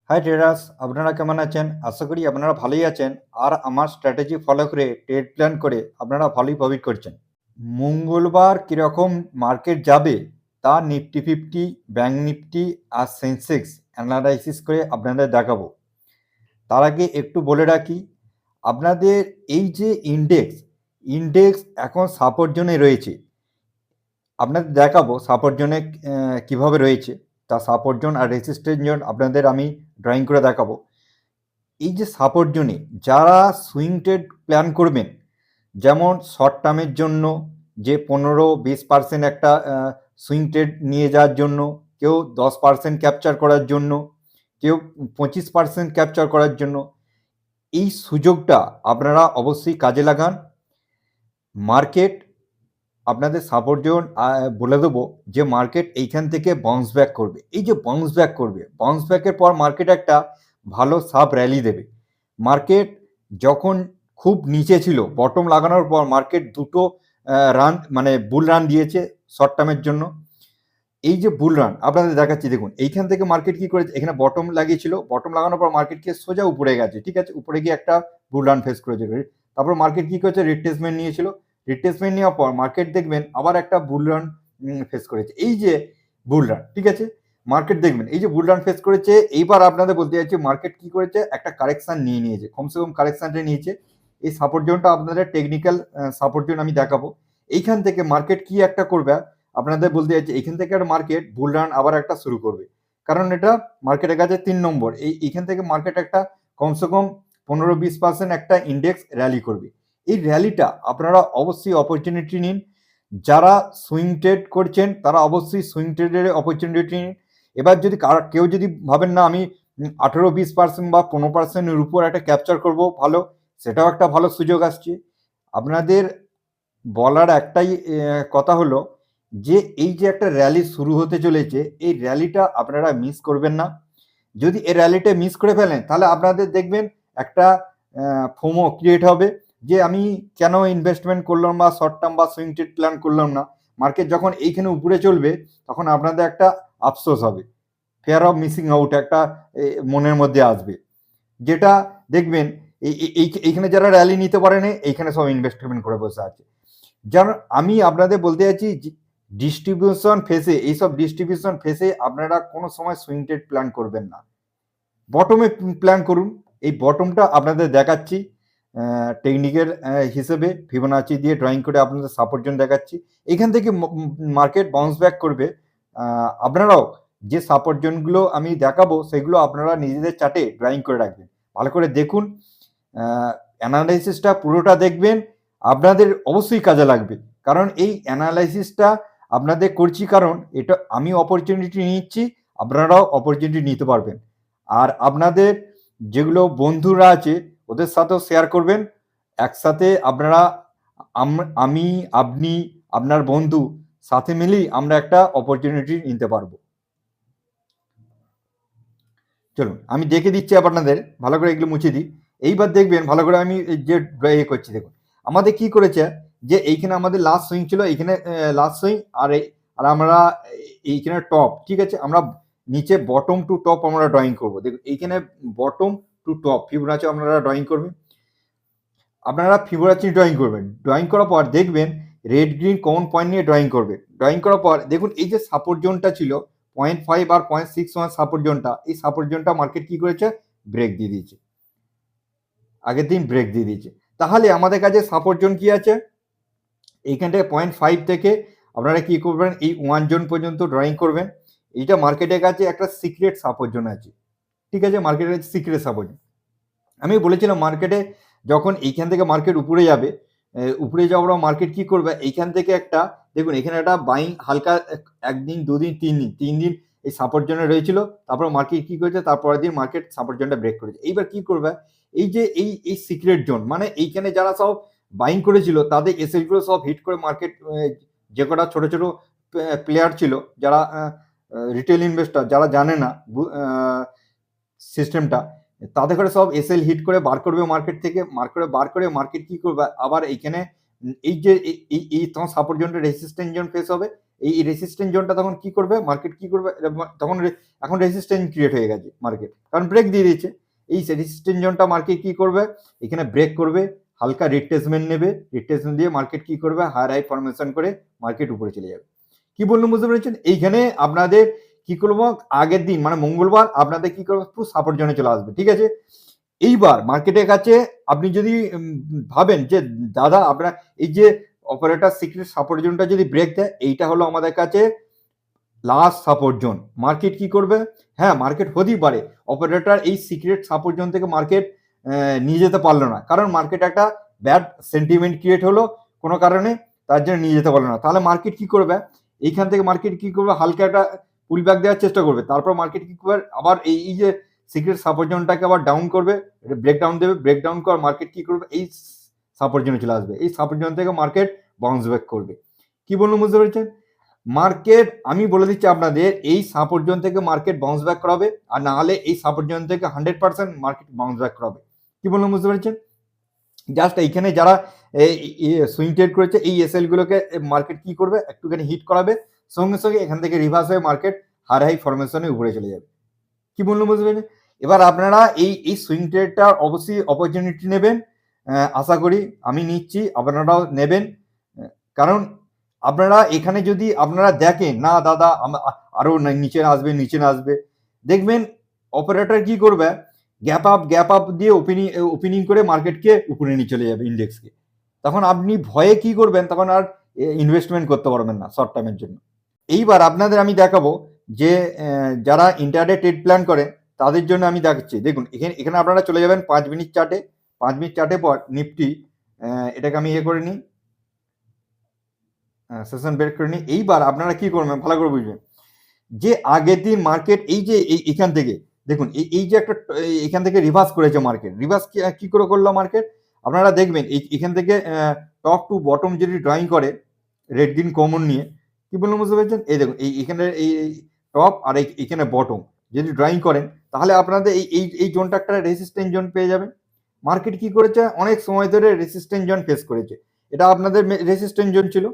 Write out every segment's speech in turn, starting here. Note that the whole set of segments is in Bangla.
হাই ট্রেডার্স, আপনারা কেমন আছেন? আশা করি আপনারা ভালোই আছেন। আর আমার স্ট্র্যাটেজি ফলো করে ট্রেড প্ল্যান করে আপনারা ভালোই প্রফিট করছেন। মঙ্গলবার কীরকম মার্কেট যাবে তা নিফটি ফিফটি, ব্যাঙ্ক নিফটি আর সেন্সেক্স অ্যানালাইসিস করে আপনাদের দেখাবো। তার আগে একটু বলে রাখি, আপনাদের এই যে ইন্ডেক্স এখন সাপোর্ট জোনে রয়েছে। আপনাদের দেখাবো সাপোর্ট জোনে কীভাবে রয়েছে, তা সাপোর্ট জোন আর রেজিস্ট্যান্স জোন আপনাদের আমি ড্রয়িং করে দেখাবো। এই যে সাপোর্ট জোনে যারা সুইং ট্রেড প্ল্যান করবেন, যেমন শর্ট টার্মের জন্য যে 15-20% একটা সুইং ট্রেড নিয়ে যাওয়ার জন্য, কেউ 10% ক্যাপচার করার জন্য, কেউ 25% ক্যাপচার করার জন্য, এই সুযোগটা আপনারা অবশ্যই কাজে লাগান। মার্কেট আপনাদের সাপোর্ট জোন বলে দেবো যে মার্কেট এইখান থেকে বাউন্স ব্যাক করবে। এই যে বাউন্স ব্যাকের পর মার্কেট একটা ভালো সাব র্যালি দেবে। মার্কেট যখন খুব নিচে ছিল, বটম লাগানোর পর মার্কেট দুটো রান মানে বুল রান দিয়েছে শর্ট টার্মের জন্য। এই যে বুল রান আপনাদের দেখাচ্ছি, দেখুন এইখান থেকে মার্কেট কি করেছে, এখানে বটম লাগিয়েছিল, বটম লাগানোর পর মার্কেটকে সোজা উপরে গেছে, ঠিক আছে, উপরে গিয়ে একটা বুল রান ফেস করেছে। তারপর মার্কেট কি করেছে, রিট্রেসমেন্ট নিয়েছিল, রিট্রেসমেন্ট নেওয়ার পর মার্কেট দেখবেন আবার একটা বুল রান ফেস করেছে। এই যে বুল রান, ঠিক আছে, মার্কেট দেখবেন এই যে বুল রান ফেস করেছে। এইবার আপনাদের বলতে চাইছি মার্কেট কি করেছে, একটা কারেকশন নিয়েছে, কমসে কম কারেকশনটা নিয়েছে। এই সাপোর্ট জোনটা আপনাদের টেকনিক্যাল সাপোর্ট জোন আমি দেখাবো। এইখান থেকে মার্কেট কি একটা করবে আপনাদের বলতে চাইছি, এইখান থেকে একটা মার্কেট বুল রান আবার একটা শুরু করবে, কারণ এটা মার্কেটের কাছে 3 নম্বর। এইখান থেকে মার্কেট একটা কমসে কম 15-20% একটা ইন্ডেক্স র্যালি করবে। এই র্যালিটা আপনারা অবশ্যই অপরচুনিটি নিন। যারা সুইং ট্রেড করছেন তারা অবশ্যই সুইং ট্রেডের অপরচুনিটি নিন। এবার যদি কেউ যদি ভাবেন না আমি 18-20% বা 15%-এর উপর একটা ক্যাপচার করব, ভালো, সেটাও একটা ভালো সুযোগ আসছে। আপনাদের বলার একটাই কথা হলো যে এই যে একটা র্যালি শুরু হতে চলেছে, এই র্যালিটা আপনারা মিস করবেন না। যদি এই র্যালিটা মিস করে ফেলেন তাহলে আপনাদের দেখবেন একটা ফোমো ক্রিয়েট হবে যে আমি কেন ইনভেস্টমেন্ট করলাম বা শর্ট টার্ম বা সুইং ট্রেড প্ল্যান করলাম না। মার্কেট যখন এইখানে উপরে চলবে তখন আপনাদের একটা আফসোস হবে, ফেয়ার অফ মিসিং আউট একটা মনের মধ্যে আসবে, যেটা দেখবেন এইখানে যারা র্যালি নিতে পারেনি এইখানে সব ইনভেস্টমেন্ট করে বসে আছে। যেন আমি আপনাদের বলতে চাইছি ডিস্ট্রিবিউশন ফেসে, এইসব ডিস্ট্রিবিউশন ফেসে আপনারা কোনো সময় সুইং ট্রেড প্ল্যান করবেন না, বটমে প্ল্যান করুন। এই বটমটা আপনাদের দেখাচ্ছি টেকনিক্যাল হিসেবে ফিবোনাচি দিয়ে ড্রয়িং করে আপনাদের সাপোর্ট জোন দেখাচ্ছি। এখান থেকে মার্কেট বাউন্স ব্যাক করবে। আপনারাও যে সাপোর্ট জোনগুলো আমি দেখাবো সেগুলো আপনারা নিজেদের চার্টে ড্রয়িং করে রাখবেন, ভালো করে দেখুন, অ্যানালাইসিসটা পুরোটা দেখবেন, আপনাদের অবশ্যই কাজে লাগবে। কারণ এই অ্যানালাইসিসটা আপনাদের করছি কারণ এটা আমি অপরচুনিটি নিচ্ছি, আপনারাও অপরচুনিটি নিতে পারবেন। আর আপনাদের যেগুলো বন্ধুরা আছে ওদের সাথেও শেয়ার করবেন। একসাথে আপনারা আমি আপনি আপনার বন্ধু সাথে মিলেই আমরা একটা অপরচুনিটি নিতে পারবো। চলুন আমি দেখে দিচ্ছি আপনাদের, ভালো করে এগুলো মুছে দিই। এইবার দেখবেন ভালো করে আমি যে করছি, দেখুন আমাদের কি করেছে যে এইখানে আমাদের লাস্ট সুইং ছিল, এইখানে লাস্ট সুইং, আর আমরা এইখানে টপ, ঠিক আছে, আমরা নিচে বটম টু টপ আমরা ড্রয়িং করবো। দেখুন এইখানে বটম টু টপ ফিবোনাচি আপনারা ড্রয়িং করবেন, আপনারা ফিবোনাচি ড্রয়িং করবেন। ড্রয়িং করার পর দেখবেন রেড গ্রিন কমন পয়েন্ট নিয়ে ড্রয়িং করবে। ড্রয়িং করার পর দেখুন এই যে সাপোর্ট জোনটা ছিল 0.5 আর 0.61 সাপোর্ট জোনটা, এই সাপোর্ট জোনটা মার্কেট কি করেছে, ব্রেক দিয়ে দিয়েছে, আগের দিন ব্রেক দিয়ে দিয়েছে। তাহলে আমাদের কাছে সাপোর্ট জোন কি আছে, এইখানটায় 0.5 থেকে আপনারা কি করবেন, এই 1 জোন পর্যন্ত ড্রয়িং করবেন। এইটা মার্কেটের কাছে একটা সিক্রেট সাপোর্ট জোন আছে, ঠিক আছে, মার্কেটের কাছে সিক্রেট সাপোর্ট। আমি বলেছিলাম মার্কেটে যখন এইখান থেকে মার্কেট উপরে যাবে, উপরে যাওয়ার মার্কেট কি করবে, এইখান থেকে একটা দেখুন এখানে একটা বাইং হালকা একদিন দুদিন তিন দিন এই সাপোর্ট জোনে রয়েছিল, তারপর মার্কেট কি করেছে, তারপরের দিন মার্কেট সাপোর্ট জোনটা ব্রেক করেছে। এইবার কি করবে, এই যে এই সিক্রেট জোন মানে এইখানে যারা সব বাইং করেছিল তাদের এসএল গুলো সব হিট করে মার্কেট, যে কটা ছোট ছোট প্লেয়ার ছিল যারা রিটেল ইনভেস্টর যারা জানে না সিস্টেমটা, তাদের করে সব এসএল হিট করে বার করবে মার্কেট থেকে, বার করে মার্কেট কি করবে আবার এইখানে এই যে এই তোমার সাপোর্ট জোনটা রেজিস্ট্যান্স জোন ফেস হবে, এই রেসিস্ট্যান্ট জোনটা তখন কি করবে, মার্কেট কি করবে, তখন এখন রেসিস্ট্যান্ট ক্রিয়েট হয়ে গেছে মার্কেট, কারণ ব্রেক দিয়ে দিয়েছে। এই রেসিস্ট্যান্ট জোনটা মার্কেট কি করবে, এখানে ব্রেক করবে, হালকা রিট্রেসমেন্ট নেবে, রিট্রেসমেন্ট দিয়ে মার্কেট কি করবে, হায়ার হাই ফরমেশন করে মার্কেট উপরে চলে যাবে। কি বললাম বুঝতে পেরেছেন? এইখানে আপনাদের কি করবো, আগের দিন মানে মঙ্গলবার আপনাদের কি করবো, পুরো সাপোর্ট জোনে চলে আসবে, ঠিক আছে। এইবার মার্কেটের কাছে আপনি যদি ভাবেন যে দাদা আপনার এই যে অপারেটর সিক্রেট সাপোর্ট জোনটা যদি ব্রেক দেয়, এইটা হলো আমাদের কাছে লাস্ট সাপোর্ট জোন, মার্কেট কি করবে, হ্যাঁ মার্কেট হতেই পারে অপারেটর এই সিক্রেট সাপোর্ট জোন থেকে মার্কেট নিয়ে যেতে পারলো না, কারণ মার্কেট একটা ব্যাড সেন্টিমেন্ট ক্রিয়েট হলো কোনো কারণে, তার জন্য নিয়ে যেতে পারলো না। তাহলে মার্কেট কি করবে, এইখান থেকে মার্কেট কি করবে, হালকা একটা পুল ব্যাক দেওয়ার চেষ্টা করবে, তারপর মার্কেট কি করবে, আবার এই যে সিক্রেট সাপোর্ট জোনটাকে আবার ডাউন করবে, ব্রেকডাউন দেবে, ব্রেকডাউন করার মার্কেট কি করবে, এই সাপোর্ট জোনে চলে আসবে, এই সাপোর্ট জোন থেকে মার্কেট বাউন্স ব্যাক করবে। কি বলুন বুঝতে পেরেছেন? মার্কেট আমি বলে দিচ্ছি আপনাদের, এই সাপোর্ট জোন থেকে মার্কেট বাউন্স ব্যাক করাবে, আর না হলে এই সাপোর্ট জোন থেকে 100% মার্কেট বাউন্স ব্যাক করাবে। কি বললাম বুঝতে পেরেছেন? জাস্ট এইখানে যারা সুইং ট্রেড করেছে এই এসএল গুলোকে মার্কেট কি করবে, একটুখানি হিট করাবে, সঙ্গে সঙ্গে এখান থেকে রিভার্স হয়ে মার্কেট হাই হাই ফরমেশনে উপরে চলে যাবে। কি বললাম বুঝতে পেরেছেন? এবার আপনারা এই সুইং ট্রেডটার অবশ্যই অপরচুনিটি নেবেন, আশা করি আমি নিচ্ছি, আপনারাও নেবেন, কারণ আপনারা এখানে যদি আপনারা দেখেন না দাদা আরো নিচে নিচে আসবে, দেখবেন অপারেটর কি করবে, গ্যাপ আপ দিয়ে ওপেনিং করে মার্কেটকে উপরে নিয়ে চলে যাবে ইন্ডেক্সকে, তখন আপনি ভয়ে কি করবেন, তখন আর ইনভেস্টমেন্ট করতে পারবেন না শর্ট টার্মের জন্য। এইবার আপনাদের আমি দেখাবো যে যারা ইন্টারডে ট্রেড প্ল্যান করে তাদের জন্য আমি দেখাচ্ছি। দেখুন এখানে আপনারা চলে যাবেন 5 মিনিট চার্টে, 5 মিনিট চার্টে পর নিফটি, এটাকে আমি করে নিই, সেশন বের করে নিই। এইবার আপনারা কি করবেন ভালো করে বুঝবেন, যে আগের দিন মার্কেট এই যে এখান থেকে দেখুন এই যে একটা এখান থেকে রিভার্স করেছে মার্কেট, রিভার্স কি করে করলো মার্কেট, আপনারা দেখবেন এখান থেকে টপ টু বটম যদি ড্রয়িং করে রেড গ্রিন কমন নিয়ে, কি বললাম বুঝতে পেরেছেন? এই দেখুন এখানে এই টপ আর এখানে বটম যদি ড্রয়িং করেন, তাহলে আপনাদের এই জোনটা একটা রেসিস্ট্যান্ট জোন পেয়ে যাবেন। মার্কেট কি করেছে, অনেক সময় ধরে রেসিস্ট্যান্ট জোন ফেস করেছে, এটা আপনাদের রেসিস্ট্যান্ট জোন ছিল।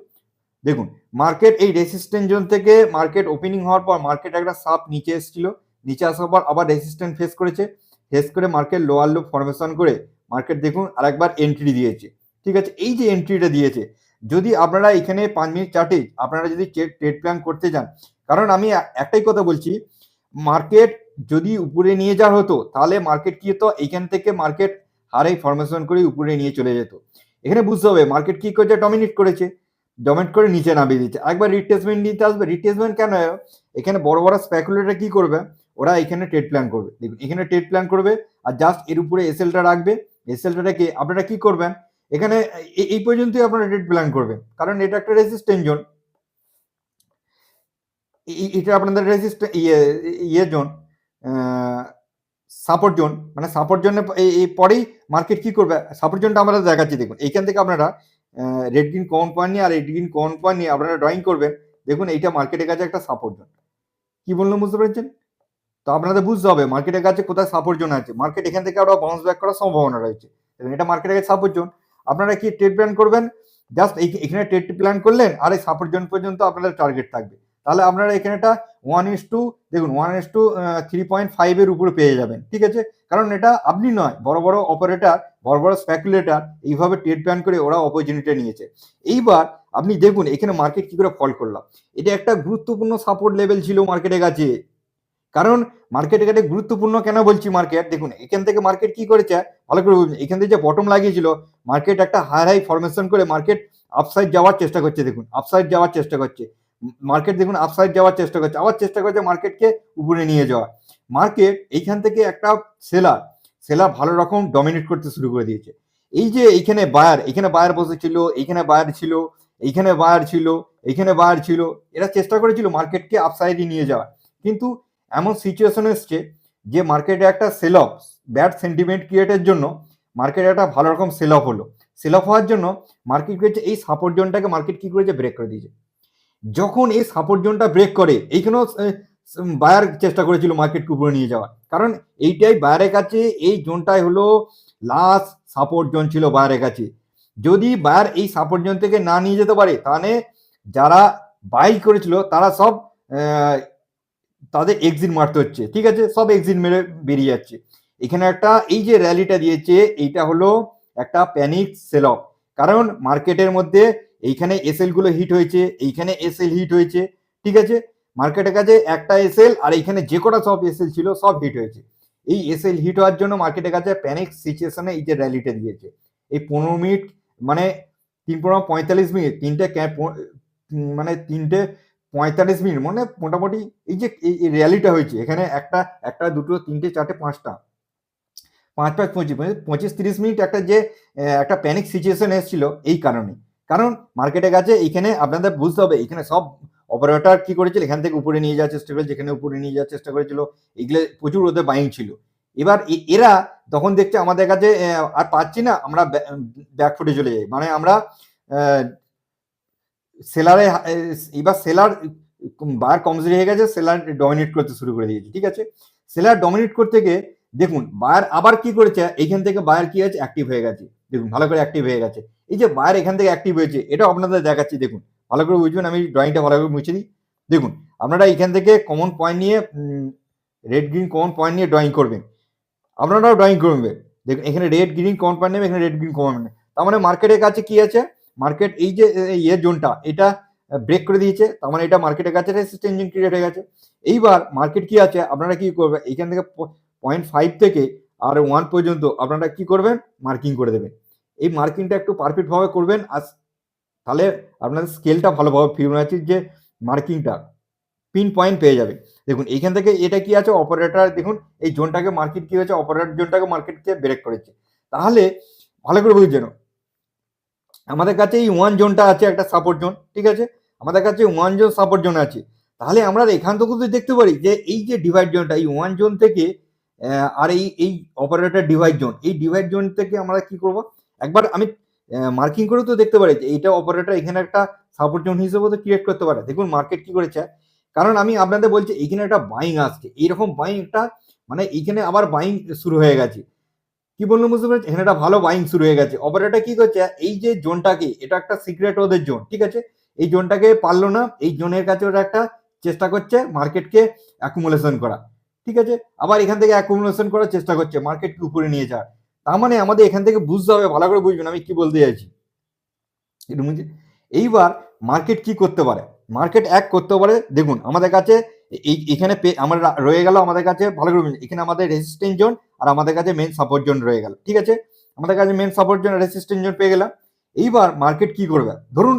দেখুন মার্কেট এই রেসিস্ট্যান্ট জোন থেকে মার্কেট ওপেনিং হওয়ার পর মার্কেট একটা সাপ নিচে এসেছিল, নিচে আসার পর আবার রেসিস্ট্যান্ট ফেস করেছে, ফেস করে মার্কেট লোয়ার লো ফরমেশন করে মার্কেট দেখুন আরেকবার এন্ট্রি দিয়েছে, ঠিক আছে। এই যে এন্ট্রিটা দিয়েছে, যদি আপনারা এখানে 5 মিনিট চার্টে আপনারা যদি ট্রেড প্ল্যান করতে যান, কারণ আমি একটাই কথা বলছি, মার্কেট যদি উপরে নিয়ে যাওয়া হতো তাহলে মার্কেট কি হতো, এইখান থেকে মার্কেট হারাই ফরমেশন করে উপরে নিয়ে চলে যেত। এখানে বুঝতে হবে মার্কেট কি করেছে, ডমিনেট করেছে, ডমিনেট করে নিচে নামিয়ে দিচ্ছে, একবার রিট্রেসমেন্ট নিতে আসবে। রিট্রেসমেন্ট কেন, এখানে বড় বড় স্পেকুলেটর কি করবে, ওরা এখানে ট্রেড প্ল্যান করবে, দেখুন এখানে ট্রেড প্ল্যান করবে, আর জাস্ট এর উপরে এসএলটা রাখবে, এসএলটাকে আপনারা কি করবেন, এখানে এই পর্যন্তই আপনারা ট্রেড প্ল্যান করবেন, কারণ এটা একটা রেসিস্ট্যান্ট জোন, এটা আপনাদের ইয়ে জোন, সাপোর্ট জোন, মানে সাপোর্ট জোনে এই পরেই মার্কেট কি করবে, সাপোর্ট জোনটা আমরা দেখাচ্ছি। দেখুন এইখান থেকে আপনারা রেড গ্রিন কমন পয়েন্ট নিয়ে আর রেড গ্রিন কমন পয়েন্ট নিয়ে আপনারা ড্রয়িং করবেন, দেখুন এইটা মার্কেটের কাছে একটা সাপোর্ট জোন। কি বললাম বুঝতে পেরেছেন? তো আপনাদের বুঝতে হবে মার্কেটের কাছে কোথায় সাপোর্ট জোন আছে, মার্কেট এখান থেকে আরো বাউন্স ব্যাক করার সম্ভাবনা রয়েছে, এটা মার্কেটের কাছে সাপোর্ট জোন। আপনারা কি ট্রেড প্ল্যান করবেন, জাস্ট এখানে ট্রেড প্ল্যান করলেন আর এই সাপোর্ট জোন পর্যন্ত আপনাদের টার্গেট থাকবে, তাহলে আপনারা এখানেটা 1:2 দেখুন 1:3.5 এর উপরে পেয়ে যাবেন, ঠিক আছে। কারণ এটা আপনি নয়, বড় বড় অপারেটর, বড় বড় স্পেকুলেটর এইভাবে ট্রেড প্ল্যান করে ওরা অপরচুনিটি নিয়েছে। এইবার আপনি দেখুন এখানে মার্কেট কি করে ফল করলাম, এটা একটা গুরুত্বপূর্ণ সাপোর্ট লেভেল ছিল মার্কেটের কাছে, কারণ মার্কেটের কাছে গুরুত্বপূর্ণ কেন বলছি, মার্কেট দেখুন এখান থেকে মার্কেট কি করেছে ভালো করে বুঝুন, এখান থেকে যে বটম লাগিয়েছিল মার্কেট একটা হাই ফরমেশন করে মার্কেট আপসাইড যাওয়ার চেষ্টা করছে, দেখুন আপসাইড যাওয়ার চেষ্টা করছে মার্কেট, দেখুন আপসাইড যাওয়ার চেষ্টা করছে, আবার চেষ্টা করছে মার্কেটকে উপরে নিয়ে যাওয়া। মার্কেট এইখান থেকে একটা সেলার ভালো রকম ডমিনেট করতে শুরু করে দিয়েছে। এই যে এইখানে বায়ার বসেছিল, এইখানে বায়ার ছিল, এইখানে বায়ার ছিল, এইখানে বায়ার ছিল, এরা চেষ্টা করেছিল মার্কেটকে আপসাইডে নিয়ে যাওয়া, কিন্তু এমন সিচুয়েশন এসছে যে মার্কেটে একটা সেল অফ, ব্যাড সেন্টিমেন্ট ক্রিয়েটের জন্য মার্কেটে একটা ভালো রকম সেল অফ হলো, সেল অফ হওয়ার জন্য মার্কেট করেছে এই সাপোর্ট জোনটাকে মার্কেট কি করেছে, ব্রেক করে দিয়েছে। যখন এই সাপোর্ট জোনটা ব্রেক করে, এইখানেও বায়ার চেষ্টা করেছিল মার্কেটকে উপরে নিয়ে যাওয়ার, কারণ এইটাই বায়ারের কাছে, এই জোনটাই হলো লাস্ট সাপোর্ট জোন ছিল বায়ারের কাছে। যদি বায়ার এই সাপোর্ট জোন থেকে না নিয়ে যেতে পারে, তাহলে যারা বাই করেছিল তারা সব তাদের এক্সিট মারতে হচ্ছে, ঠিক আছে, সব এক্সিট মেরে বেরিয়ে যাচ্ছে। এখানে একটা এই যে র্যালিটা দিয়েছে এইটা হলো একটা প্যানিক সেল অফ, কারণ মার্কেটের মধ্যে এইখানে এসএল গুলো হিট হয়েছে, এইখানে এসএল হিট হয়েছে, ঠিক আছে, মার্কেটের কাছে একটা এসএল আর এইখানে যে কটা সব এসএল ছিল সব হিট হয়েছে। এই এসএল হিট হওয়ার জন্য মার্কেটের কাছে প্যানিক সিচুয়েশনে এই যে র্যালিটা দিয়েছে। এই 15 মিনিট মানে 3:45 তিনটে মানে 3:45 মানে মোটামুটি এই যে এই র্যালিটা হয়েছে এখানে একটা একটা দুটো তিনটে চারটে পাঁচটা 5 5 25 মানে 25-30 মিনিট একটা যে একটা প্যানিক সিচুয়েশন এসেছিল এই কারণে। কারণ মার্কেটের কাছে এইখানে আপনাদের বুঝতে হবে এইখানে সব অপারেটর কি করেছিল এখান থেকে উপরে নিয়ে যাওয়ার চেষ্টা করেছিল, যেখানে উপরে নিয়ে যাওয়ার চেষ্টা করেছিল, এগুলো প্রচুর ওদের বাইং ছিল। এবার এরা তখন দেখছে আমাদের কাছে আর পাচ্ছি না, আমরা ব্যাকফুটে চলে যাই, মানে আমরা সেলারে এবার সেলার বায়ার কমজোরি হয়ে গেছে, সেলার ডমিনেট করতে শুরু করে দিয়েছে, ঠিক আছে। সেলার ডমিনেট করতে গিয়ে দেখুন বায়ার আবার কি করেছে, এইখান থেকে বায়ার কি আছে অ্যাক্টিভ হয়ে গেছে, দেখুন ভালো করে অ্যাক্টিভ হয়ে গেছে। এই যে বায়ার এখান থেকে অ্যাক্টিভ হয়েছে এটা আপনাদের দেখাচ্ছি, দেখুন ভালো করে বুঝবেন, আমি ড্রয়িংটা ভালো করে মুছে দিই। দেখুন আপনারা এখান থেকে কমন পয়েন্ট নিয়ে রেড গ্রিন কমন পয়েন্ট নিয়ে ড্রয়িং করবেন, আপনারাও ড্রয়িং করবেন। দেখুন এখানে রেড গ্রিন কমন পয়েন্ট নেবে, এখানে রেড গ্রিন কমন পয়েন্ট, তার মানে মার্কেটের কাছে কি আছে, মার্কেট এই যে ইয়ে জোনটা এটা ব্রেক করে দিয়েছে, তার মানে এটা মার্কেটের কাছে রেজিস্ট্যান্স জোন ক্রিয়েট হয়ে গেছে। এইবার মার্কেট কি আছে আপনারা কি করবেন, এইখান থেকে 0.5 থেকে আর 1 পর্যন্ত আপনারা কি করবেন মার্কিং করে দেবেন। এই মার্কিংটা একটু পারফেক্ট ভাবে করবেন, আর তাহলে আপনাদের স্কেলটা ভালোভাবে ফিবোনাচির যে মার্কিংটা পিন পয়েন্ট পেয়ে যাবে। দেখুন এইখান থেকে এটা কি আছে অপারেটর, দেখুন এই জোনটাকে মার্কেট কি হয়েছে, অপারেটর জোনটাকে মার্কেটকে ব্রেক করেছে। তাহলে ভালো করে বুঝছেন আমাদের কাছে এই 1 জোনটা আছে একটা সাপোর্ট জোন, ঠিক আছে, আমাদের কাছে 1 জোন সাপোর্ট জোন আছে। তাহলে আমরা এখান থেকে তো দেখতে পারি যে এই যে ডিভাইড জোনটা এই 1 জোন থেকে আর এই অপারেটর ডিভাইড জোন, এই ডিভাইড জোন থেকে আমরা কি করব, একবার আমি মার্কিং করে তো দেখতে পারি যে এইটা অপারেটর এখানে একটা সাপোর্ট জোন হিসেবে তো ক্রিয়েট করতে পারে। দেখুন মার্কেট কি করেছে, কারণ আমি আপনাদের বলছি এইখানে একটা বাইং আসছে, এইরকম বাইং একটা মানে এইখানে আবার বাইং শুরু হয়ে গেছে, কি বললাম বুঝতে পারছি, এখানে একটা ভালো বাইং শুরু হয়ে গেছে। অপারেটর কি করছে এই যে জোনটাকে, এটা একটা সিক্রেট ওদের জোন, ঠিক আছে, এই জোনটাকে পারলো না, এই জোনের কাছে ওরা একটা চেষ্টা করছে মার্কেটকে অ্যাকুমুলেশন করা, ঠিক আছে, আবার এখান থেকে অ্যাকুমুলেশন করার চেষ্টা করছে মার্কেটকে উপরে নিয়ে যাওয়ার। তার মানে আমাদের এখান থেকে বুঝতে হবে, ভালো করে বুঝবেন আমি কি বলতে চাইছি। এইবার মার্কেট কি করতে পারে, মার্কেট এক করতে পারে, দেখুন আমাদের কাছে এখানে আমরা রয়ে গেল, আমাদের কাছে ভালো করে এখানে আমাদের রেজিস্ট্যান্স জোন আর আমাদের কাছে মেন সাপোর্ট জোন রয়ে গেল, ঠিক আছে, আমাদের কাছে main support zone resistance zone পেয়ে গেলাম। এইবার মার্কেট কি করবে, ধরুন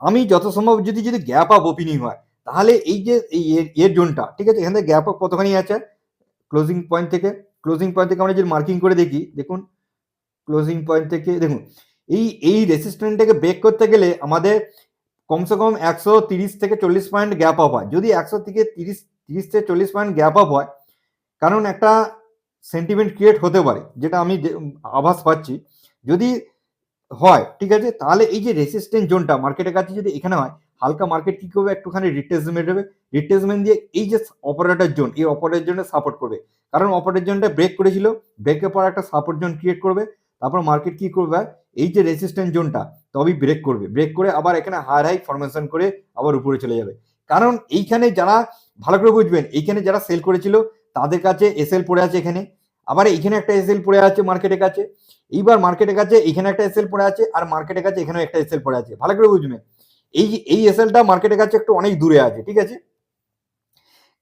আমি যত সম্ভব যদি গ্যাপ আপ ওপেনিং হয় তাহলে এই যে এর জোনটা, ঠিক আছে, এখানে গ্যাপ আপ কতখানি আছে ক্লোজিং পয়েন্ট থেকে, ক্লোজিং পয়েন্ট থেকে আমরা যদি মার্কিং করে দেখি, দেখুন ক্লোজিং পয়েন্ট থেকে দেখুন এই রেসিস্ট্যান্টটাকে ব্রেক করতে গেলে আমাদের কমসে কম 130 থেকে 40 পয়েন্ট গ্যাপ আপ হয়। যদি 100 থেকে 30 থেকে 40 পয়েন্ট গ্যাপ আপ হয়, কারণ একটা সেন্টিমেন্ট ক্রিয়েট হতে পারে যেটা আমি আভাস পাচ্ছি, যদি হয় ঠিক আছে, তাহলে এই যে রেসিস্ট্যান্স জোনটা মার্কেটের কাছে যদি এখানে হয়, হালকা মার্কেট কি করবে একটুখানি রিট্রেসমেন্ট দেবে, রিট্রেসমেন্ট দিয়ে এই যে অপারেটর জোন, এই অপারেটর জোনে সাপোর্ট করবে, কারণ অপারেটর জোনটা ব্রেক করেছিল, ব্রেকের পর একটা সাপোর্ট জোন ক্রিয়েট করবে, তারপর মার্কেট কি করবে এই যে রেসিস্ট্যান্স জোনটা তবেই ব্রেক করবে, ব্রেক করে আবার এখানে হায়ার হাই ফরমেশন করে আবার উপরে চলে যাবে। কারণ এইখানে যারা ভালো করে বুঝবেন, এইখানে যারা সেল করেছিল তাদের কাছে এসএল পড়ে আছে, এখানে আবার এইখানে একটা এসএল পড়ে আছে মার্কেটের কাছে, এইবার মার্কেটের কাছে এখানে একটা এসএল পড়ে আছে আর মার্কেটের কাছে এখানেও একটা এসএল পড়ে আছে, ভালো করে বুঝবেন এই এসএলটা মার্কেটের কাছে একটু অনেক দূরে আছে, ঠিক আছে,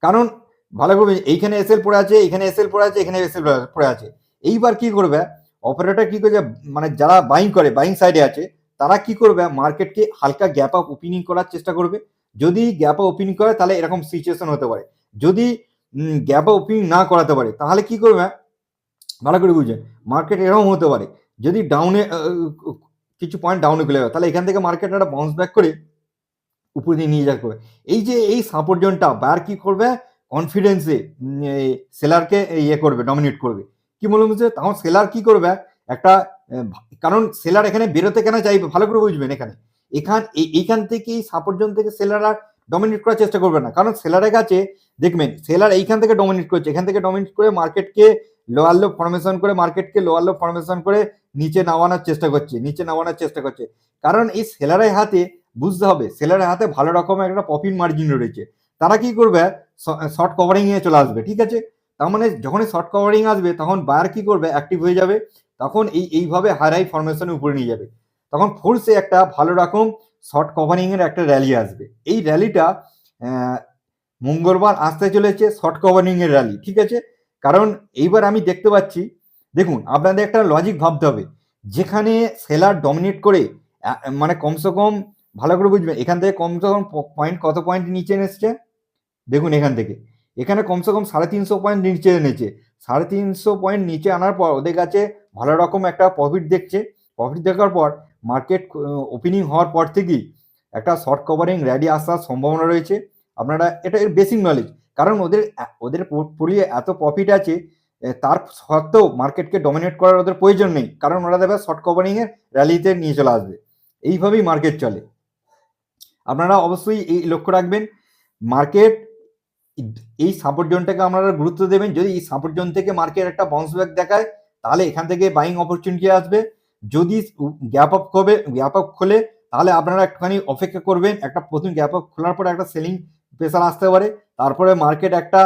কারণ ভালো করে এইখানে এসএল পড়ে আছে, এখানে এসএল পড়ে আছে, এখানে এসএল পড়ে আছে। এইবার কি করবে অপারেটর, কি করবে মানে যারা বাইং করে, বাইং সাইডে আছে, তারা কি করবে মার্কেটকে হালকা গ্যাপ আপ ওপেনিং করার চেষ্টা করবে। যদি গ্যাপ আপ ওপেনিং করে তাহলে এরকম সিচুয়েশন হতে পারে, যদি গ্যাপ আপ ওপেনিং না করাতে পারে তাহলে কি করবে ভালো করে বুঝেন, মার্কেট এরকম হতে পারে যদি ডাউনে কিছু পয়েন্ট ডাউনে গেলে তাহলে এখান থেকে মার্কেট একটা বাউন্স ব্যাক করে উপরে দিয়ে নিয়ে যাওয়া করবে। এই যে এই সাপোর্ট জোনটা বায়ার কি করবে কনফিডেন্সে সেলারকে ইয়ে করবে, ডমিনেট করবে, কি বলুন বুঝছে, তখন সেলার কি করবে একটা, কারণ সেলার এখানে বেরোতে কেন চাইবে ভালো করে বুঝবেন, এইখান থেকে এই সাপোর্ট জোন থেকে সেলার আর ডমিনেট করার চেষ্টা করবে না, কারণ সেলারের কাছে দেখবেন সেলার এইখান থেকে ডমিনেট করছে, এখান থেকে ডমিনেট করে মার্কেটকে লোয়ার লো ফরমেশন করে, মার্কেটকে লোয়ার লো ফরমেশন করে নিচে নামানোর চেষ্টা করছে, নিচে নামানোর চেষ্টা করছে, কারণ এই সেলারের হাতে বুঝতে হবে সেলারের হাতে ভালো রকমের একটা প্রফিট মার্জিন রয়েছে। তারা কি করবে, শর্ট কভারিং এ চলে আসবে, ঠিক আছে? তার মানে যখনই শর্ট কভারিং আসবে তখন বায়ার কি করবে, অ্যাক্টিভ হয়ে যাবে, তখন এইভাবে হাই ফরমেশনের উপরে নিয়ে যাবে, তখন ফোর্সে একটা ভালো রকম শর্ট কভারিং এর একটা র্যালি আসবে। এই র্যালিটা মঙ্গলবার আসতে চলেছে শর্ট কভারিং এর র্যালি, ঠিক আছে? কারণ এইবার আমি দেখতে পাচ্ছি, দেখুন আপনাদের একটা লজিক ভাবতে হবে, যেখানে সেলার ডমিনেট করে মানে কমসে কম ভালো করে বুঝবেন, এখান থেকে কমসে কম কত পয়েন্ট নিচে এসছে, দেখুন এখান থেকে এখানে কমসে কম 350 পয়েন্ট নিচে এনেছে। 350 পয়েন্ট নিচে আনার পর ওদের কাছে ভালো রকম একটা প্রফিট দেখছে। প্রফিট দেখার পর মার্কেট ওপেনিং হওয়ার পর থেকেই একটা শর্ট কভারিং র্যালি আসার সম্ভাবনা রয়েছে। আপনারা এটা এর বেসিক নলেজ, কারণ ওদের পোর্টফোলিও এত প্রফিট আছে, তার সত্ত্বেও মার্কেটকে ডমিনেট করার ওদের প্রয়োজন নেই, কারণ ওরা দেখবে শর্ট কভারিং এর র্যালিতে নিয়ে চলে আসবে। এইভাবেই মার্কেট চলে। আপনারা অবশ্যই এই লক্ষ্য রাখবেন, মার্কেট এই সাপোর্ট জোনটাকে আপনারা গুরুত্ব দেবেন। যদি এই সাপোর্ট জোন থেকে মার্কেট একটা বাউন্স ব্যাক দেখায়, তাহলে এখান থেকে বাইং অপরচুনিটি আসবে। যদি গ্যাপ আপ খোলে, তাহলে আপনারা একটুখানি অপেক্ষা করবেন, একটা প্রথম গ্যাপ আপ খোলার পরে একটা সেলিং প্রেসার আসতে পারে, তারপরে মার্কেট একটা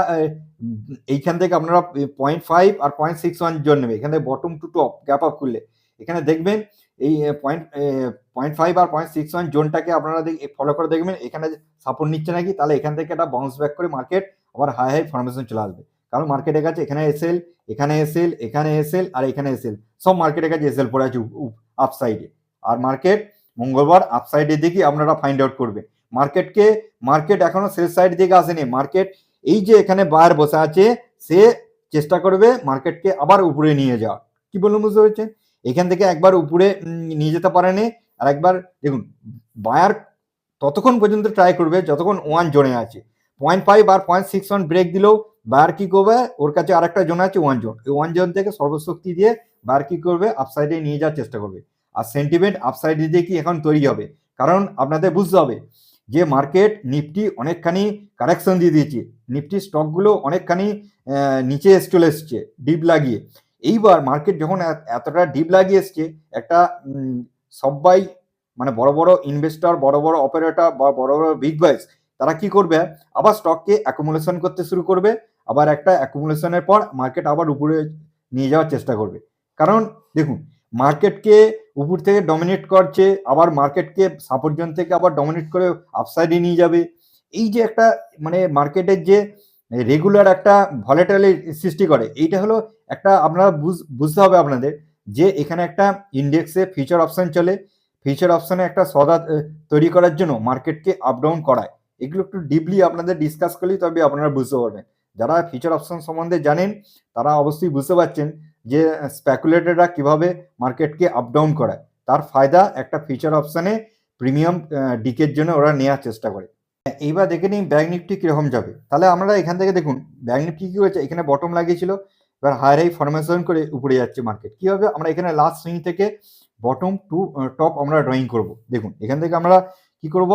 এইখান থেকে আপনারা 0.5 আর 0.61 জোন নেবে, এখানে bottom to top gap up খুললে এখানে দেখবেন এই 0.5 আর 0.61 জোনটাকে আপনারা ফলো করে দেখবেন এখানে সাপোর্ট নিচ্ছে নাকি, তাহলে এখান থেকে একটা বাউন্স ব্যাক করে মার্কেট আবার হাই ফরমেশন চলে আসবে। কারণ মার্কেটের কাছে এখানে এসএল, এখানে এসএল, এখানে এসএল আর এখানে এসএল, সব মার্কেটের কাছে এসএল পড়ে আছে আপসাইডে। আর মার্কেট মঙ্গলবার আপসাইডের দিকে আপনারা ফাইন্ড আউট করবেন। মার্কেট এখনো সেল সাইড দিকে আসেনি। মার্কেট এই যে এখানে বায়ার বসে আছে, সে চেষ্টা করবে মার্কেটকে আবার উপরে নিয়ে যাওয়া। কি বললাম বুঝতে পেরেছেন? এখান থেকে একবার উপরে নিয়ে যেতে পারেনি, আর একবার দেখুন বায়ার ততক্ষণ পর্যন্ত ট্রাই করবে যতক্ষণ 1 জোনে আছে। 0.5 আর 0.61 ব্রেক দিলেও বায়ার কি করবে, ওর কাছে আরেকটা জোন আছে 1 জোন, এই 1 জোন থেকে সর্বশক্তি দিয়ে বায়ার কি করবে, আপসাইডে নিয়ে যাওয়ার চেষ্টা করবে। আর সেন্টিমেন্ট আপসাইডে দিয়ে কি এখন তৈরি হবে, কারণ আপনাদের বুঝতে হবে যে মার্কেট নিফটি অনেকখানি কারেকশন দিয়ে দিয়েছে, নিফটি স্টকগুলো অনেকখানি নিচে চলে এসছে ডিপ লাগিয়ে। এইবার মার্কেট যখন এতটা ডিপ লাগিয়ে এসছে, একটা সবাই মানে বড় বড় ইনভেস্টর, বড় বড় অপারেটর বা বড় বড় বিগ বাইস, তারা কি করবে, আবার স্টককে অ্যাকুমুলেশন করতে শুরু করবে, আবার একটা অ্যাকুমুলেশনের পর মার্কেট আবার উপরে নিয়ে যাওয়ার চেষ্টা করবে। কারণ দেখুন মার্কেটকে উপর থেকে ডমিনেট করছে, আবার মার্কেটকে সাপোর্ট জোন থেকে আবার ডমিনেট করে আপসাইডে নিয়ে যাবে। এই যে একটা মানে মার্কেটের যে রেগুলার একটা ভলেটাইল সৃষ্টি করে, এইটা হলো একটা আপনারা বুঝতে হবে আপনাদের, যে এখানে একটা ইন্ডেক্সে ফিউচার অপশন চলে, ফিউচার অপশনে একটা সদা তৈরি করার জন্য মার্কেটকে আপ ডাউন করায়। এগুলো একটু ডিপলি আপনাদের ডিসকাস করলেই তবে আপনারা বুঝতে পারবেন। যারা ফিউচার অপশন সম্বন্ধে জানেন তারা অবশ্যই বুঝতে পারছেন যে স্পেকুলেটররা কিভাবে মার্কেটকে আপ ডাউন করায়, তার ফায়দা একটা ফিউচার অপশনে প্রিমিয়াম ডিকের জন্য ওরা নেওয়ার চেষ্টা করে। এইবার দেখে নিই ব্যাংক নিফটি কিরকম যাবে। তাহলে আমরা এখান থেকে দেখুন ব্যাংক নিফটি কি হয়েছে, এখানে বটম লাগিয়েছিল, এবার হাই ফরমেশন করে উপরে যাচ্ছে মার্কেট। কি হবে, আমরা এখানে লাস্ট সুইং থেকে বটম টু টপ আমরা ড্রয়িং করব। দেখুন এখান থেকে আমরা কি করব,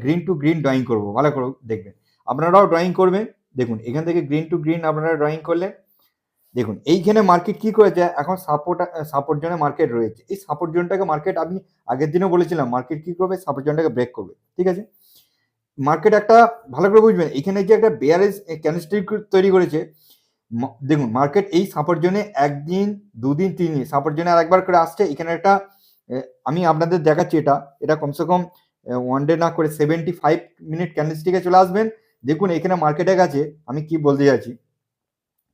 গ্রিন টু গ্রিন ড্রয়িং করব, ভালো করে দেখবেন, আপনারাও ড্রয়িং করবেন। দেখুন এখান থেকে গ্রিন টু গ্রিন আপনারা ড্রয়িং করলেন। দেখুন এইখানে মার্কেট কি করেছে, এখন সাপোর্ট জোনে মার্কেট রয়েছে। এই সাপোর্ট জোনটাকে মার্কেট, আমি আগের দিনও বলেছিলাম মার্কেট কি করবে, সাপোর্ট জোনটাকে ব্রেক করবে, ঠিক আছে? মার্কেট একটা ভালো করে বুঝবেন, এখানে যে একটা বেয়ারেজ ক্যান্ডেলস্টিক তৈরি করেছে, দেখুন মার্কেট এই সাপোর্ট জোনে একদিন, দুদিন, 3 দিন সাপোর্ট জোনে আরেকবার করে আসছে। এখানে একটা আমি আপনাদের দেখাচ্ছি, এটা কমসে কম 1 ডে না করে 75 মিনিট ক্যান্ডেলস্টিকে চলে আসবেন। দেখুন এখানে মার্কেটের কাছে আমি কি বলতে যাচ্ছি,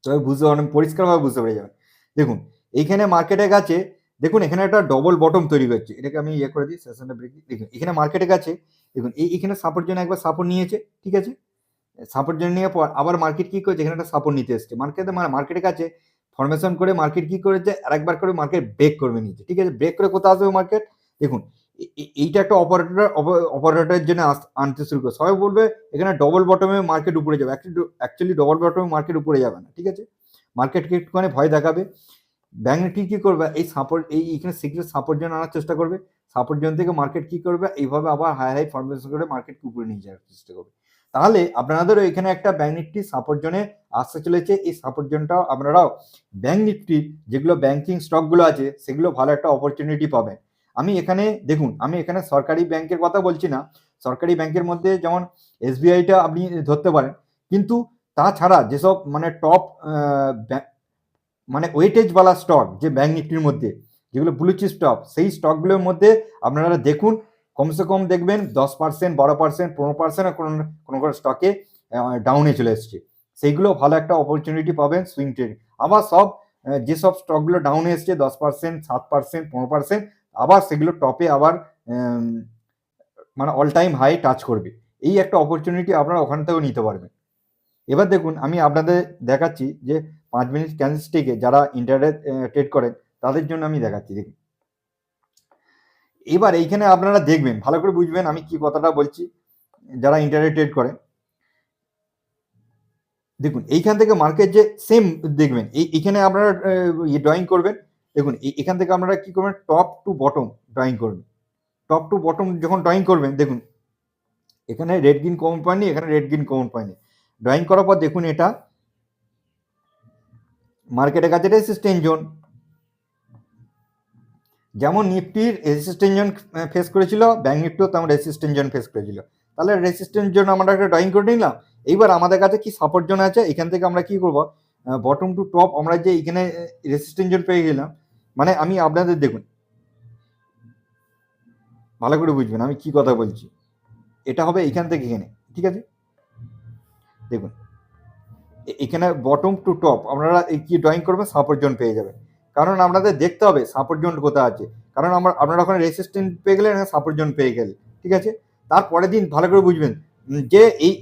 তবে বুঝতে পারবেন, পরিষ্কারভাবে বুঝতে পেরে যাবেন। দেখুন এইখানে মার্কেটের কাছে, দেখুন এখানে একটা ডবল বটম তৈরি করছে, এটাকে আমি ইয়ে করে দিই সেশনটা ব্রেক। দেখুন এখানে মার্কেটের কাছে দেখুন এইখানে সাপোর্ট জন্য একবার সাপোর্ট নিয়েছে, ঠিক আছে? সাপোর্ট জন্য নেওয়ার পর আবার মার্কেট কি করেছে, এখানে একটা সাপোর্ট নিতে এসছে মার্কেটের কাছে ফরমেশন করে মার্কেট কি করেছে, আরেকবার করে মার্কেট ব্রেক করবে নিচে, ঠিক আছে? ব্রেক করে কোথাও আসবে মার্কেট, দেখুন এইটা একটা অপারেটরের জন্য আনতে শুরু করে, সবাই বলবে এখানে ডবল বটমে মার্কেট উপরে যাবে, অ্যাকচুয়ালি ডবল বটমে মার্কেট উপরে যাবে না, ঠিক আছে? মার্কেটকে একটুখানি ভয় দেখাবে। ব্যাংক নিফটি কি করবে, এই সাপোর্ট এইখানে সিক্রেট সাপোর্ট জোন আনার চেষ্টা করবে। সাপোর্ট জোন থেকে মার্কেট কি করবে, এইভাবে আবার হাই ফরমেশন করে মার্কেটকে উপরে নিয়ে যাওয়ার চেষ্টা করবে। তাহলে আপনাদেরও এখানে একটা ব্যাংক নিফটি সাপোর্ট জোনে আসতে চলেছে। এই সাপোর্ট জোনটাও আপনারাও ব্যাংক নিফটির যেগুলো ব্যাংকিং স্টকগুলো আছে সেগুলো ভালো একটা অপরচুনিটি পাবেন। আমি এখানে দেখুন, আমি এখানে সরকারি ব্যাংকের কথা বলছি না। সরকারি ব্যাংকের মধ্যে যেমন এসবিআইটা আপনি ধরতে পারেন, কিন্তু তাছাড়া যেসব মানে টপ মানে ওয়েটেজওয়ালা স্টক যে ব্যাংক নিফটির মধ্যে যেগুলো ব্লু চিপ স্টক, সেই স্টকগুলোর মধ্যে আপনারা দেখুন কমসে কম দেখবেন 10%, 12%, 15% কোনো কোনো কোনো স্টকে ডাউনে চলে এসছে। সেইগুলো ভালো একটা অপরচুনিটি পাবেন সুইং ট্রেড। আবার সব যেসব স্টকগুলো ডাউনে এসছে 10%, 7%, 15%, আবার সেগুলো টপে আবার মানে অল টাইম হাই টাচ করবে। এই একটা অপরচুনিটি আপনারা ওখান থেকেও নিতে পারবেন। এবার দেখুন আমি আপনাদের দেখাচ্ছি যে 5 মিনিট ক্যান্ডেলস্টিকে যারা ইন্টারডে ট্রেড করেন তাদের জন্য আমি দেখাচ্ছি। দেখুন এবার এইখানে আপনারা দেখবেন, ভালো করে বুঝবেন আমি কি কথাটা বলছি। যারা ইন্টারডে ট্রেড করে দেখুন এইখান থেকে মার্কেট যে সেম দেখবেন, এইখানে আপনারা ড্রয়িং করবেন। দেখুন এখান থেকে আপনারা কি করবেন, টপ টু বটম ড্রয়িং করবেন। টপ টু বটম যখন ড্রয়িং করবেন, দেখুন এখানে রেড গ্রিন কমন পয়েন্ট নেই, এখানে রেড গ্রিন কমন পয়েন্ট নেই। ড্রয়িং করার পর দেখুন এটা মার্কেটের কাছে রেসিস্টেন্স জোন, যেমন নিফটির রেসিস্টেন্স জোন ফেস করেছিল, ব্যাংক নিফটিও তেমন রেসিস্টেন্স জোন ফেস করেছিল। তাহলে রেসিস্টেন্স জোন আমরা একটা ড্রয়িং করে নিলাম। এইবার আমাদের কাছে কি সাপোর্ট জোন আছে, এখান থেকে আমরা কি করব, বটম টু টপ আমরা যে এখানে রেসিস্টেন্স জোন পেয়ে গেলাম, মানে আমি আপনাদের দেখুন ভালো করে বুঝবেন আমি কি কথা বলছি। এটা হবে এখান থেকে এখানে, ঠিক আছে। দেখুন এখানে বটম টু টপ আপনারা কি ড্রয়িং করবেন, সাপোর্ট জোন পেয়ে যাবেন। কারণ আপনাদের দেখতে হবে সাপোর্ট জোন কোথায় আছে, কারণ আপনারা ওখানে রেসিস্টেন্স পেয়ে গেলেন, সাপোর্ট জোন পেয়ে গেলেন, ঠিক আছে। তারপরের দিন ভালো করে বুঝবেন যে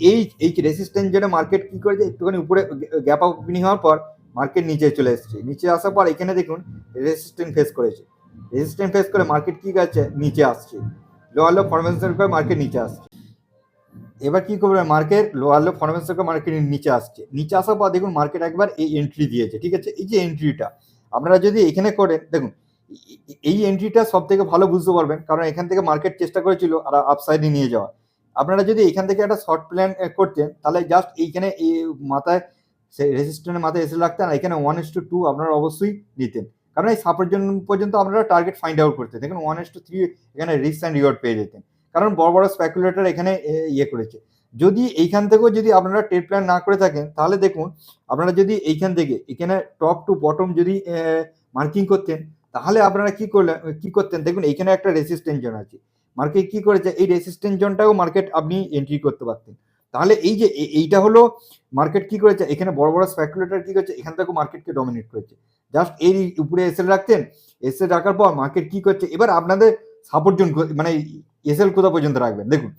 এই রেসিস্টেন্স জোনে মার্কেট কি করেছে, একটুখানি উপরে গ্যাপ আপ ওপেনিং হওয়ার পর মার্কেট নিচে চলে এসেছে। নিচে আসার পর এখানে দেখুন রেসিস্টেন্স ফেস করেছে, রেসিস্টেন্স ফেস করে মার্কেট কি করছে, নিচে আসছে, লোয়ার লো ফরমেশন করে মার্কেট নিচে আসছে। এবার কি করবে, মার্কেট লোয়ার লো ফরমেশন করে মার্কেট নিচে আসছে। নিচে আসার পর দেখুন মার্কেট একবার এই এন্ট্রি দিয়েছে, ঠিক আছে। এই যে এন্ট্রিটা আপনারা যদি এখানে করেন, দেখুন এই এন্ট্রিটা সব থেকে ভালো বুঝতে পারবেন, কারণ এখান থেকে মার্কেট চেষ্টা করেছিল আর আপসাইডে নিয়ে যাওয়া। আপনারা যদি এখান থেকে একটা শর্ট প্ল্যান করতেন, তাহলে জাস্ট এইখানে এই মাথায় রেজিস্ট্যান্টের মাথায় এসে রাখতেন, আর এখানে 1:2 আপনারা অবশ্যই নিতেন, কারণ এই সাপোর্ট জোন পর্যন্ত আপনারা টার্গেট ফাইন্ড আউট করতেন। দেখুন 1:3 এখানে রিস্ক অ্যান্ড রিওয়ার্ড পেয়ে যেতেন, কারণ বড় বড় স্পেকুলেটর এখানে ইয়ে করেছে। যদি এইখান থেকেও যদি আপনারা ট্রেড প্ল্যান না করে থাকেন, তাহলে দেখুন আপনারা যদি এইখান থেকে এখানে টপ টু বটম যদি মার্কিং করতেন, তাহলে আপনারা কি করতেন, দেখুন এইখানে একটা রেসিস্টেন্স জোন আছে, মার্কেট কি করেছে এই রেসিস্টেন্স জোনটাও মার্কেট আপনি এন্ট্রি করতে পারতেন। তাহলে এই যে এইটা হলো মার্কেট কি করেছে, এখানে বড় বড় স্পেকুলেটর কি করেছে, এখান থেকে মার্কেটকে ডমিনেট করেছে। জাস্ট এই উপরে এসএল রাখতেন, এসএল রাখার পর মার্কেট কি করছে, এবার আপনাদের সাপোর্ট জোন মানে এসএল কোথা পর্যন্ত রাখবেন। দেখুন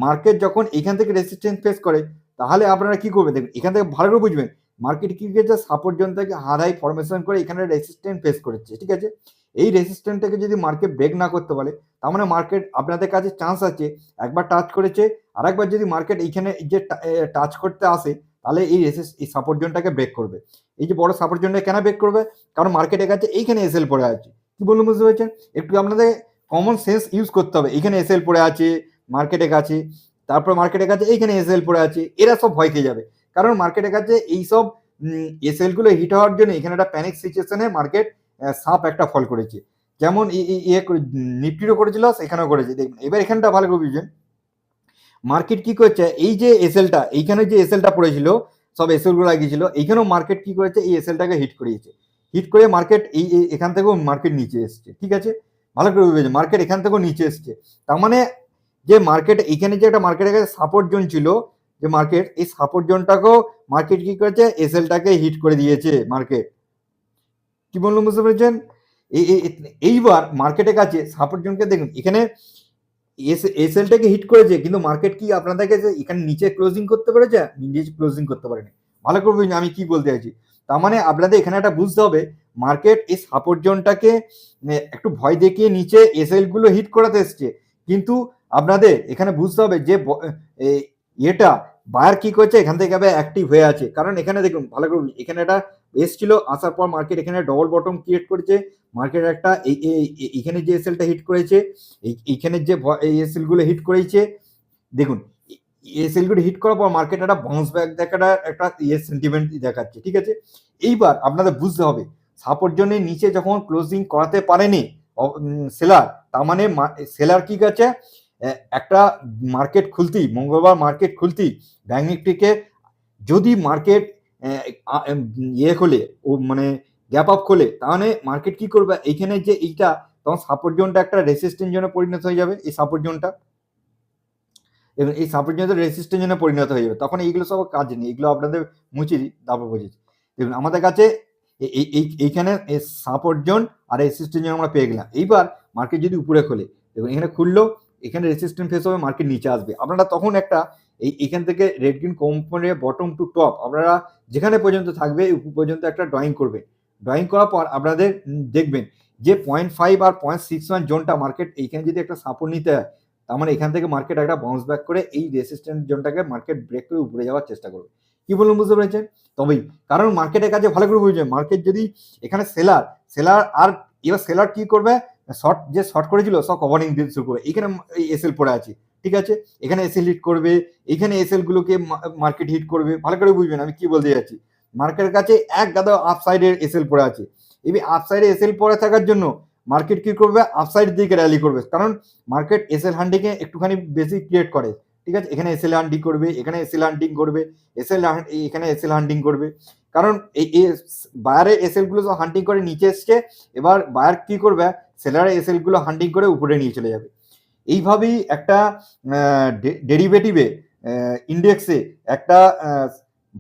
মার্কেট যখন এখান থেকে রেসিস্টেন্স ফেস করে, তাহলে আপনারা কি করবেন, দেখুন এখান থেকে ভালো করে বুঝবেন মার্কেট কি করেছে, সাপোর্ট জোন থেকে হাই ফরমেশন করে এখানে রেসিস্টেন্স ফেস করেছে, ঠিক আছে। এই রেসিস্টেন্সটাকে যদি মার্কেট ব্রেক না করতে পারে, তার মানে মার্কেট আপনাদের কাছে চান্স আছে, একবার টাচ করেছে, আর একবার যদি মার্কেট এইখানে যে টাচ করতে আসে, তাহলে এই সাপোর্ট জোনটাকে ব্রেক করবে। এই যে বড় সাপোর্ট জোনটা কেন ব্রেক করবে, কারণ মার্কেটের কাছে এইখানে এসএল পড়ে আছে। কি বলুন, বুঝতে পেরেছেন? একটু আপনাদের কমন সেন্স ইউজ করতে হবে। এইখানে এসএল পড়ে আছে মার্কেটের কাছে, তারপর মার্কেটের কাছে এইখানে এসএল পড়ে আছে, এরা সব ভয় খেয়ে যাবে, কারণ মার্কেটের কাছে এইসব এসএল গুলো হিট হওয়ার জন্য এখানে একটা প্যানিক সিচুয়েশনে মার্কেট সাপ একটা ফল করেছে, যেমন নিফটিরও করেছিল, এখানেও করেছে। দেখুন এবার এখানটা ভালো করে বুঝবেন, মার্কেট কি করছে, এই যে এসএলটা এইখানে যে এসএলটা পড়েছিল, সব এসএল গুলো লাগিয়েছিল, এইখানেও মার্কেট কি করেছে, এই এসএলটাকে হিট করিয়েছে। হিট করে মার্কেট এখান থেকেও মার্কেট নিচে এসছে, ঠিক আছে। ভালো করে বুঝবেন মার্কেট এখান থেকেও নিচে এসছে, তার মানে যে মার্কেট এখানে যে একটা মার্কেটের কাছে সাপোর্ট জোন ছিল, যে মার্কেট এই সাপোর্ট জোনটাকেও মার্কেট কি করেছে, এসএলটাকে হিট করে দিয়েছে মার্কেট। কি বললাম, বুঝতে পেরেছেন? এইবার মার্কেটের কাছে সাপোর্ট জোনকে দেখুন, এখানে এসএলটাকে হিট করেছে, কিন্তু মার্কেট কি আপনাদের কাছে এখানে নিচে ক্লোজিং করতে পেরেছে, নিচে ক্লোজিং করতে পারেনি। ভালো করে বুঝুন আমি কি বলতে চাইছি। তার মানে আপনাদের এখানে একটা বুঝতে হবে, মার্কেট এই সাপোর্ট জোনটাকে একটু ভয় দেখিয়ে নিচে এসএল গুলো হিট করাতে এসছে, কিন্তু আপনাদের এখানে বুঝতে হবে যে এটা বায়ার কি করছে, এখান থেকে অ্যাক্টিভ হয়ে আছে। কারণ এখানে দেখুন ভালো করে, এখানে একটা এসছিল, আসার পর মার্কেট এখানে ডবল বটম ক্রিয়েট করেছে, মার্কেট একটা এইখানে যে এসএলটা হিট করেছে, এইখানে যে এসএল গুলো হিট করেছে, দেখুন এসএল গুলো হিট করার পর মার্কেট একটা বাউন্স ব্যাক দেখাটা একটা সেন্টিমেন্ট দেখাচ্ছে, ঠিক আছে। এইবার আপনাদের বুঝতে হবে সাপোর্ট জোনের নিচে যখন ক্লোজিং করাতে পারেনি, সেলার, তার মানে সেলার কি করছে, একটা মার্কেট খুলতেই, মঙ্গলবার মার্কেট খুলতেই ব্যাংক নিফটিকে যদি মার্কেট ইয়ে খোলে, ও মানে গ্যাপ আপ খোলে, তাহলে মার্কেট কি করবে, এইখানে যে এইটা তখন সাপোর্ট জোনটা একটা রেসিস্ট্যান্ট জোনে পরিণত হয়ে যাবে, এই সাপোর্ট জোনটা, এবং এই সাপোর্ট জোনটা রেসিস্ট্যান্ট জোনে পরিণত হয়ে যাবে, তখন এইগুলো সব কাজ নেই, এগুলো আপনাদের মুছে দিই, তারপর বুঝেছি। দেখুন আমাদের কাছে এইখানে সাপোর্ট জোন আর রেসিস্ট্যান্ট জোন আমরা পেয়ে গেলাম। এইবার মার্কেট যদি উপরে খোলে, দেখুন এখানে খুললো, এখানে রেসিস্ট্যান্ট ফেস হবে, মার্কেট নিচে আসবে, আপনারা তখন একটা এইখান থেকে red green company bottom to top আপনারা যেখানে পর্যন্ত থাকবে উপর পর্যন্ত একটা ড্রয়িং করবে। ড্রয়িং করার পর আপনাদের দেখবেন যে 0.5 আর 0.61 জোনটা মার্কেট এইখানে যদি একটা সাপোর্ট নিতে হয়, তার মানে এখান থেকে মার্কেট একটা বাউন্স ব্যাক করে এই রেসিস্ট্যান্ট জোনটাকে মার্কেট ব্রেক করে উপরে যাওয়ার চেষ্টা করবে। কি বলুন, বুঝতে পেরেছেন? তবেই, কারণ মার্কেটের কাছে ভালো করে বুঝবেন, মার্কেট যদি এখানে সেলার আর এবার সেলার কি করবে, শর্ট করেছিল সব কভারিং দিতে শুরু করবে, এখানে এসএল পড়ে আছে, ঠিক আছে, এখানে এসএল হিট করবে, এখানে এসএল গুলোকে মার্কেট হিট করবে, ভালো করে বুঝবেন আমি কি বলতে যাচ্ছি। মার্কেটের কাছে এক গাদা আপসাইডের এসএল পড়ে আছে, এবার আপসাইডে এসএল পড়ে থাকার জন্য মার্কেট কি করবে, আপসাইড দিকে র্যালি করবে, কারণ মার্কেট এসএল হান্ডিংয়ে একটুখানি বেশি ক্রিয়েট করে, ঠিক আছে, এখানে এসএল হান্ডিং করবে, এখানে এসএল হান্ডিং করবে, এখানে এসএল হান্ডিং করবে, কারণ এই বায়ারের এসএল গুলো সব হান্টিং করে নিচে এসছে, এবার বায়ার কি করবে, সেলারের এসএল গুলো হান্টিং করে উপরে নিয়ে চলে যাবে। এইভাবেই একটা ডেরিভেটিভে ইন্ডেক্সে একটা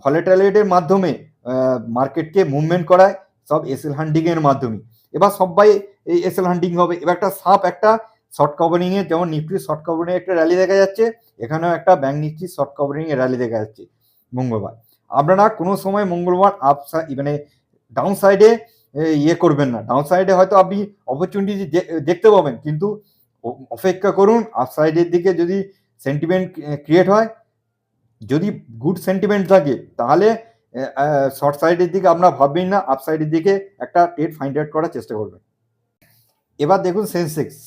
ভলেটাইলিটির মাধ্যমে মার্কেটকে মুভমেন্ট করায় সব এসএল হান্টিং এর মাধ্যমে। এবার সবাই এই এসএল হান্টিং হবে, এবার একটা একটা শর্ট কভারিং এ, যেমন নিফটির শর্ট কভারিং এ একটা র্যালি দেখা যাচ্ছে, এখানেও একটা ব্যাংক নিফটির শর্ট কভারিং এ র্যালি দেখা যাচ্ছে মঙ্গলবার। আপনারা কোনো সময় মঙ্গলবার মানে ডাউন সাইডে ইয়ে করবেন না, ডাউন সাইডে হয়তো আপনি অপরচুনিটি দেখতে পাবেন, কিন্তু অপেক্ষা করুন আপসাইডের দিকে যদি সেন্টিমেন্ট ক্রিয়েট হয়, যদি গুড সেন্টিমেন্ট থাকে, তাহলে শর্ট সাইডের দিকে আপনারা ভাববেন না, আপসাইডের দিকে একটা ট্রেড ফাইন্ড আউট করার চেষ্টা করবেন। এবার দেখুন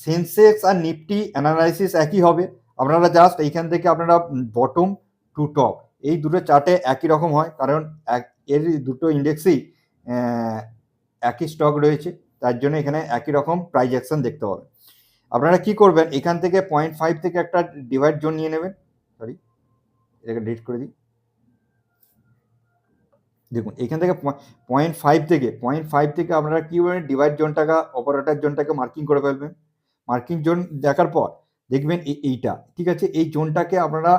সেন্সেক্স আর নিফটি অ্যানালাইসিস একই হবে, আপনারা জাস্ট এইখান থেকে আপনারা বটম টু টপ এই দুটো চার্টে একই রকম হয়, কারণ এর দুটো ইন্ডেক্সেই একই স্টক রয়েছে, তার জন্য এখানে একই রকম প্রাইস অ্যাকশন দেখতে হবে। আপনারা কি করবেন, এখান থেকে 0.5 থেকে একটা ডিভাইড জোন নিয়ে নেবেন, সরি এটাকে ডিলিট করে দিই। দেখুন এখান থেকে 0.5 থেকে আপনারা কি করবেন, ডিভাইড জোনটাকে, অপারেটর জোনটাকে মার্কিং করে ফেলবেন। মার্কিং জোন দেখার পর দেখবেন এইটা, ঠিক আছে, এই জোনটাকে আপনারা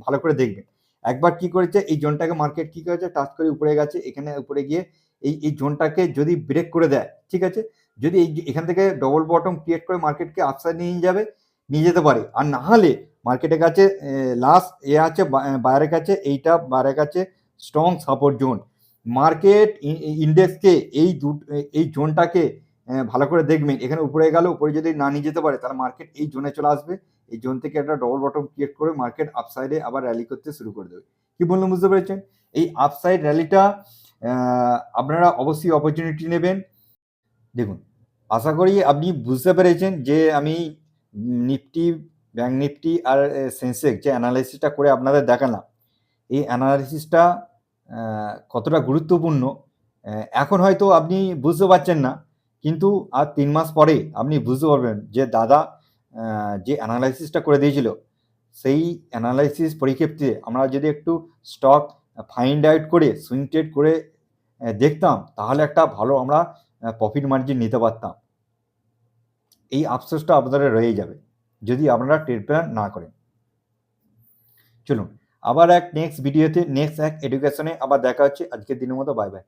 ভালো করে দেখবেন। একবার কি করেছে, এই জোনটাকে মার্কেট কি করেছে, টাচ করে উপরে গেছে, এখানে উপরে গিয়ে এই জোনটাকে যদি ব্রেক করে দেয়, ঠিক আছে, যদি এখান থেকে ডবল বটম ক্রিয়েট করে মার্কেটকে আপসাইড নিয়ে যেতে পারে, আর না হলে মার্কেটের কাছে লাস্ট আছে বাইরের কাছে, এইটা বাইরের কাছে স্ট্রং সাপোর্ট জোন। মার্কেট ইন্ডেক্সকে এই জোনটাকে ভালো করে দেখবেন, এখানে উপরে গেল, উপরে যদি না নিয়ে যেতে পারে, তাহলে মার্কেট এই জোনে চলে আসবে, এই জোন থেকে একটা ডবল বটম ক্রিয়েট করে মার্কেট আপসাইডে আবার র্যালি করতে শুরু করে দেবে। কি বললাম, বুঝতে পেরেছেন? এই আপসাইড র্যালিটা আপনারা অবশ্যই অপরচুনিটি নেবেন। দেখুন আশা করি আপনি বুঝতে পেরেছেন যে আমি নিফটি, ব্যাংক নিফটি আর সেন্সেক্স যে অ্যানালাইসিসটা করে আপনাদের দেখালাম, এই অ্যানালাইসিসটা কতটা গুরুত্বপূর্ণ এখন হয়তো আপনি বুঝতে পারছেন না, কিন্তু আর 3 মাস পরে আপনি বুঝতে পারবেন যে দাদা যে অ্যানালাইসিসটা করে দিয়েছিল, সেই অ্যানালাইসিস পরিপ্রেক্ষিতে আমরা যদি একটু স্টক ফাইন্ড আউট করে সুইং ট্রেড করে দেখতাম, তাহলে একটা ভালো আমরা প্রফিট মার্জিন নিতে পারতাম। এই আফসোসটা আপনাদের রয়ে যাবে যদি আপনারা ট্রেড প্ল্যান না করেন। চলুন আবার এক নেক্সট ভিডিওতে, নেক্সট এক এডুকেশনে আবার দেখা হচ্ছে। আজকের দিনের মতো বাই বাই।